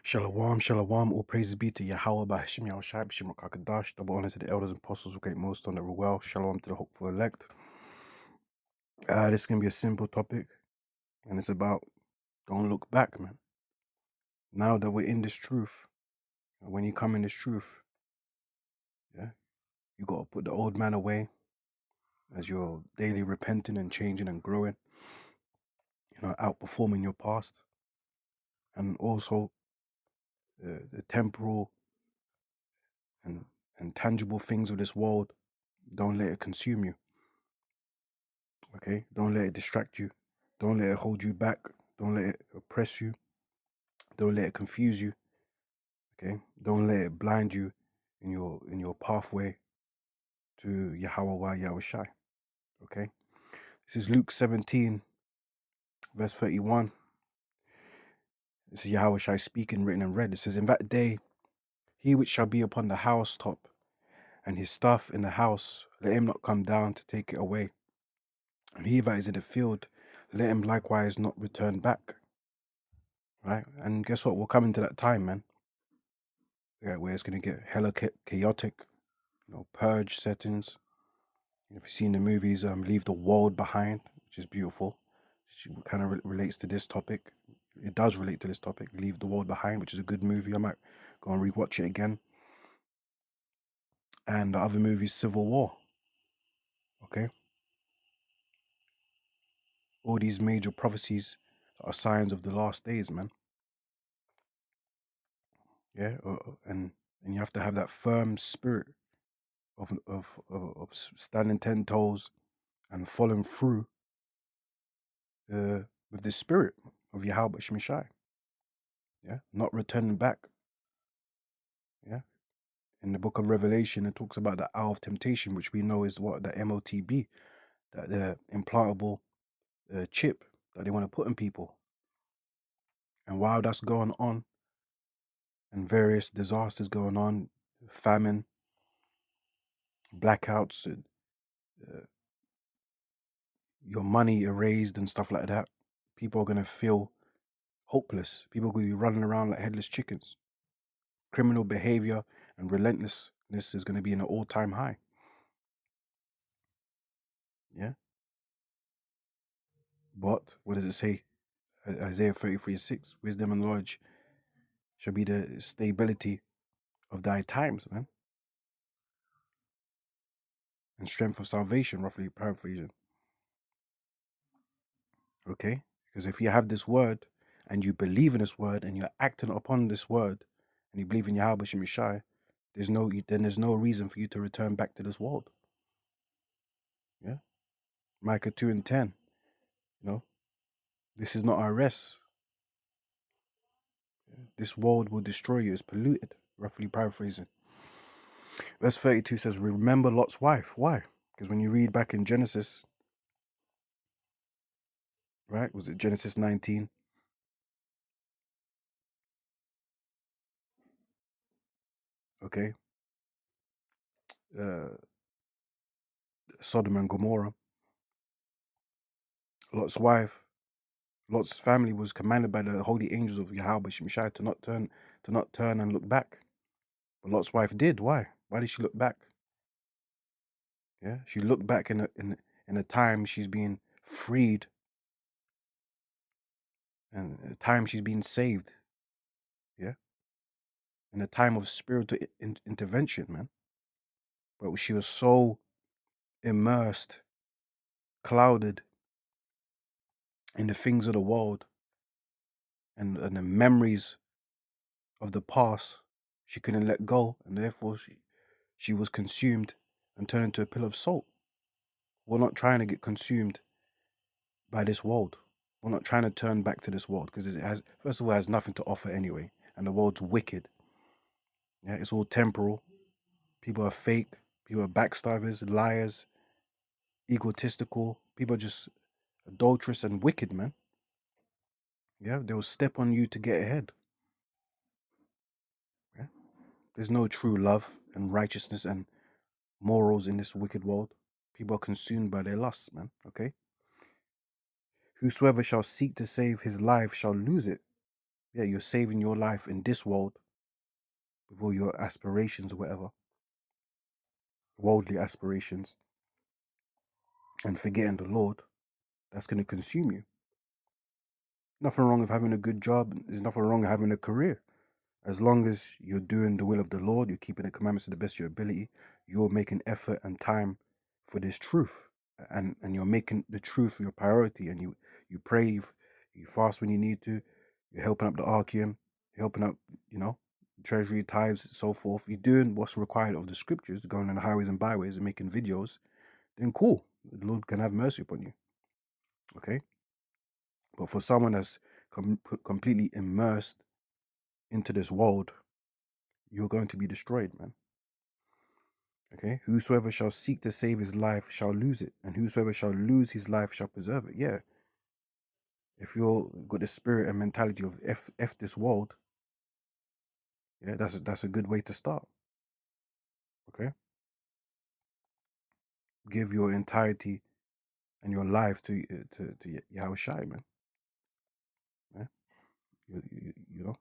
Shalom, shalom, all praises be to Yahweh by Hashem Yahushai, B'Shem Rakakadash, double honor to the elders and apostles of great millstone that were well, shalom to the hopeful elect. This is going to be a simple topic, and it's about don't look back, man. Now that we're in this truth, when you come in this truth, yeah, you got to put the old man away as you're daily repenting and changing and growing, outperforming your past, and also the temporal and tangible things of this world. Don't let it consume you. Okay, don't let it distract you. Don't let it hold you back. Don't let it oppress you. Don't let it confuse you. Okay, don't let it blind you in your pathway to Yahweh Yahushai. Okay, this is Luke 17, verse 31. This is Yahushai speaking, written in red. It says, "In that day, he which shall be upon the housetop, and his stuff in the house, let him not come down to take it away. And he that is in the field, let him likewise not return back." Right? And guess what? We're coming to that time, man. Yeah, where it's going to get hella chaotic, purge settings. If you've seen the movies, Leave the World Behind, which is beautiful. It kind of relates to this topic. It does relate to this topic, Leave the World Behind, which is a good movie. I might go and rewatch it again. And the other movie, Civil War. Okay? All these major prophecies are signs of the last days, man. Yeah? And you have to have that firm spirit of standing 10 toes and following through with the spirit of Yahweh Shemishai. Yeah, not returning back. Yeah, in the book of Revelation, it talks about the hour of temptation, which we know is what the MOTB, that the implantable chip that they want to put in people. And while that's going on, and various disasters going on, famine, blackouts, your money erased and stuff like that, people are going to feel hopeless. People are going to be running around like headless chickens. Criminal behavior and relentlessness is going to be in an all-time high. Yeah. But what does it say? Isaiah 33:6. Wisdom and knowledge shall be the stability of thy times, man. And strength of salvation, roughly paraphrasing. Okay? Because if you have this word and you believe in this word and you're acting upon this word and you believe in Yahweh Shemishai, there's no reason for you to return back to this world. Yeah? Micah 2:10. This is not our rest. This world will destroy you. It's polluted, roughly paraphrasing. Verse 32 says, remember Lot's wife. Why? Because when you read back in Genesis, right? Was it Genesis 19? Okay. Sodom and Gomorrah. Lot's wife, Lot's family was commanded by the holy angels of Yahweh Shemishai to not turn and look back. But Lot's wife did. Why? Why did she look back? Yeah, she looked back in a time she's being freed, and a time she's being saved. Yeah, in a time of spiritual intervention, man. But she was so immersed, clouded in the things of the world and the memories of the past, she couldn't let go, and therefore she was consumed and turned into a pillar of salt. We're not trying to get consumed by this world. We're not trying to turn back to this world because it has, first of all, it has nothing to offer anyway, and the world's wicked. Yeah, it's all temporal. People are fake. People are backstabbers, liars, egotistical. People are just adulterous and wicked, man. Yeah, they'll step on you to get ahead. Yeah, there's no true love and righteousness and morals in this wicked world. People are consumed by their lusts, man. Okay. Whosoever shall seek to save his life shall lose it. Yeah, you're saving your life in this world with all your aspirations or whatever, worldly aspirations, and forgetting the Lord. That's going to consume you. Nothing wrong with having a good job. There's nothing wrong with having a career. As long as you're doing the will of the Lord, you're keeping the commandments to the best of your ability, you're making effort and time for this truth. And you're making the truth your priority. And you pray, you fast when you need to, you're helping up the Archeum, you're helping up, treasury, tithes, so forth. You're doing what's required of the scriptures, going on the highways and byways and making videos, then cool. The Lord can have mercy upon you. Okay? But for someone that's completely immersed into this world, you're going to be destroyed, man. Okay? Whosoever shall seek to save his life shall lose it, and whosoever shall lose his life shall preserve it. Yeah. If you're got the spirit and mentality of F this world, yeah, that's a good way to start. Okay? Give your entirety and your life to Yahweh Shai, man. Yeah? You know,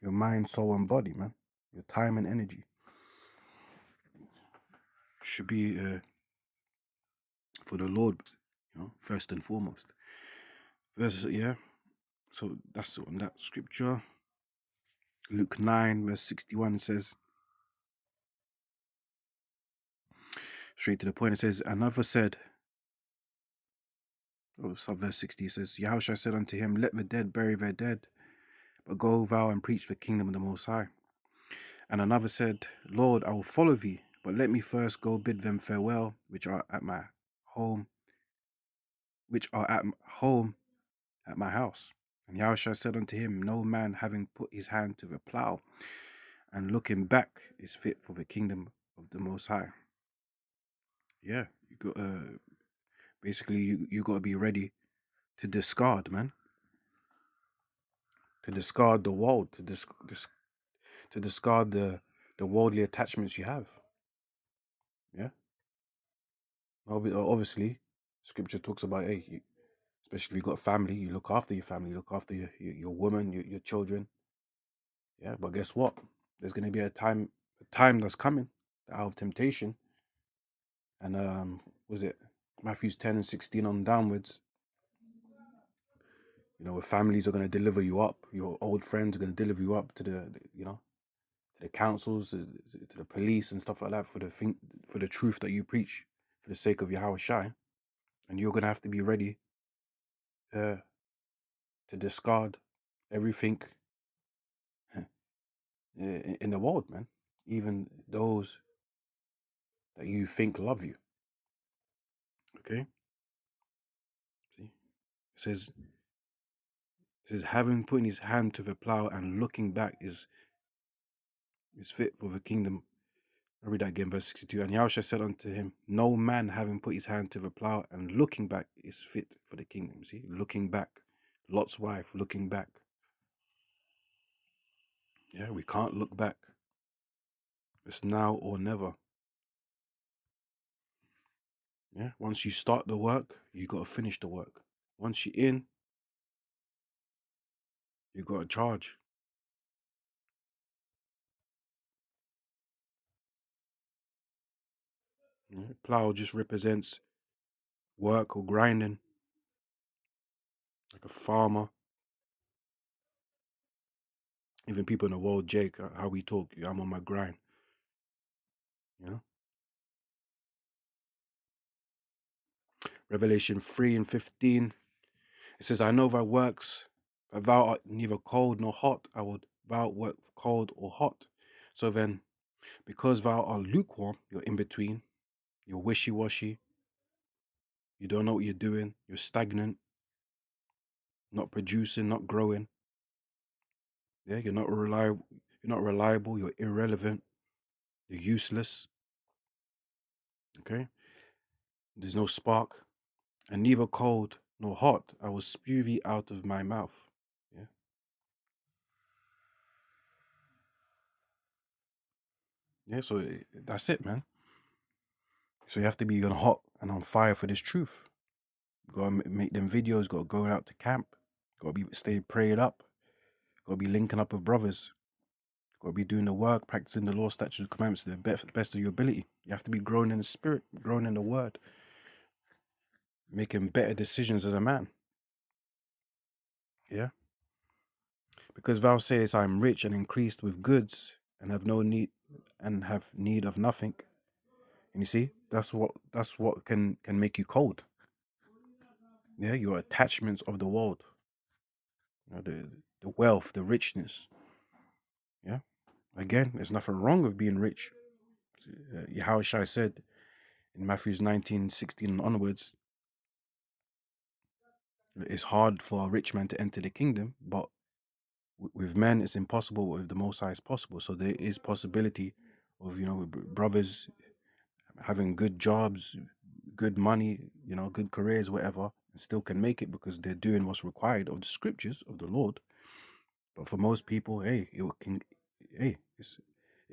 your mind, soul, and body, man. Your time and energy should be for the Lord, first and foremost. Yeah. So that's on that scripture. Luke 9, verse 61 says, straight to the point, it says, another said, verse 60 says, Yahushua said unto him, let the dead bury their dead, but go thou and preach the kingdom of the Most High. And another said, Lord, I will follow thee, but let me first go bid them farewell, which are at home at my house. And Yahushua said unto him, no man having put his hand to the plow and looking back is fit for the kingdom of the Most High. Yeah, you got basically you got to be ready to discard, man. To discard the world, to discard the worldly attachments you have. Yeah. Obviously, Scripture talks about, hey, especially if you've got a family, you look after your family, you look after your woman, your children. Yeah, but guess what? There's going to be a time that's coming, the hour of temptation. And was it Matthews 10 and 16 on downwards? Where families are going to deliver you up, your old friends are going to deliver you up to the councils, to the police and stuff like that for the truth that you preach for the sake of Yahweh Shai. And you're going to have to be ready to discard everything in the world, man. Even those that you think love you. Okay? See? It says having put his hand to the plow and looking back is fit for the kingdom. I read that again, verse 62. And Yahushua said unto him, no man having put his hand to the plow and looking back is fit for the kingdom. See, looking back. Lot's wife looking back. Yeah, we can't look back. It's now or never. Yeah, once you start the work, you got to finish the work. Once you're in, you got to charge. Yeah, plow just represents work or grinding, like a farmer. Even people in the world, Jake, how we talk, I'm on my grind. Revelation 3 and 15, it says, I know thy works, that thou art neither cold nor hot. Thou work cold or hot. So then, because thou art lukewarm, you're in between, you're wishy-washy, you don't know what you're doing, you're stagnant, not producing, not growing. Yeah, you're not reliable, you're irrelevant, you're useless. Okay? There's no spark. And neither cold nor hot, I will spew thee out of my mouth. Yeah. Yeah, so that's it, man. So you have to be on hot and on fire for this truth. You gotta make them videos, gotta go out to camp, gotta stay prayed up, Got to be linking up with brothers. Got to be doing the work, practicing the law, statutes, commandments to the best of your ability. You have to be growing in the spirit, growing in the word, making better decisions as a man. Yeah. Because thou sayest, I am rich and increased with goods, and have need of nothing. And you see, that's what can make you cold. Yeah, your attachments of the world, the wealth, the richness. Yeah, again, there's nothing wrong with being rich. Yahushua said in Matthew 19:16 and onwards, it's hard for a rich man to enter the kingdom, but with men it's impossible. With the Most High, it's possible. So there is possibility of brothers having good jobs, good money, good careers, whatever, and still can make it because they're doing what's required of the scriptures of the Lord. But for most people, it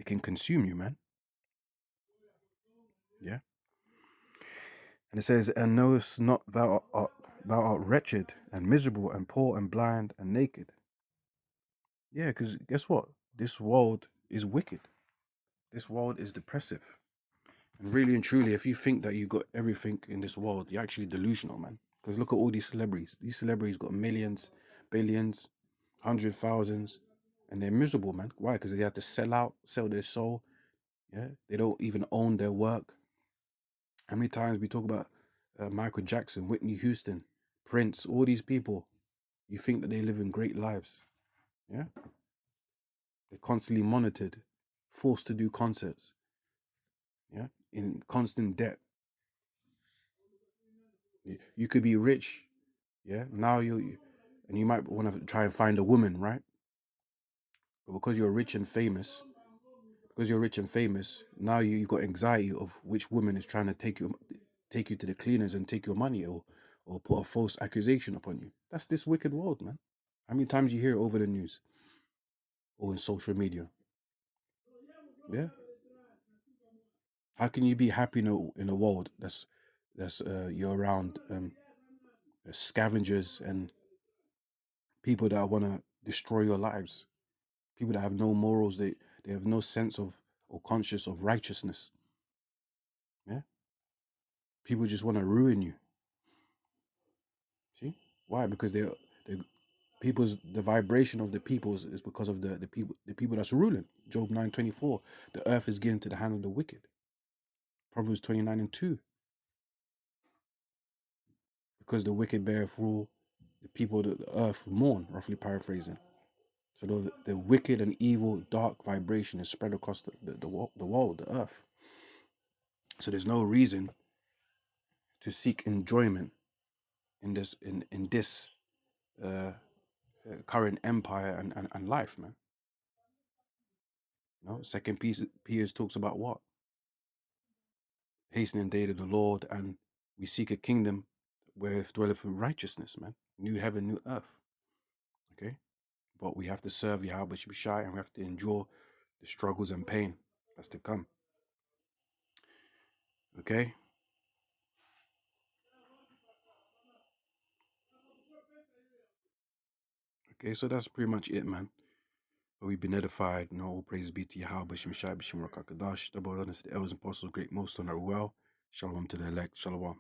can consume you, man. Yeah. And it says, and knowest not thou art wretched and miserable and poor and blind and naked. Yeah, because guess what? This world is wicked. This world is depressive. And really and truly, if you think that you got everything in this world, you're actually delusional, man. Because look at all these celebrities. These celebrities got millions, billions, 100,000s, and they're miserable, man. Why? Because they have to sell out, sell their soul. Yeah, they don't even own their work. How many times we talk about Michael Jackson, Whitney Houston, Prince, all these people? You think that they live in great lives. Yeah, they're constantly monitored, forced to do concerts. Yeah, in constant debt. You could be rich. Yeah, now and you might want to try and find a woman, right? But because you're rich and famous, now you got anxiety of which woman is trying to take you to the cleaners and take your money, or put a false accusation upon you. That's this wicked world, man. How many times you hear it over the news or in social media? Yeah. How can you be happy in a world that's you're around scavengers and people that want to destroy your lives, people that have no morals, they have no sense of or conscious of righteousness. Yeah, people just want to ruin you. See why? Because the vibration of the peoples is because of the people that's ruling. Job 9:24, the earth is given to the hand of the wicked. Proverbs 29:2, because the wicked beareth rule, the people of the earth mourn, roughly paraphrasing. So the wicked and evil dark vibration is spread across the world, the earth. So there's no reason to seek enjoyment in this current empire and life, man. Second Peter talks about what? Hastening day to the Lord, and we seek a kingdom where dwelleth righteousness, man. New heaven, new earth. Okay? But we have to serve Yahweh Shai, and we have to endure the struggles and pain that's to come. Okay? Okay, so that's pretty much it, man. But we've been edified. All praise be to Yahweh Shai, B'Shem Rakakadash, double honors to the elders and apostles, great most on our well. Shalom to the elect. Shalom.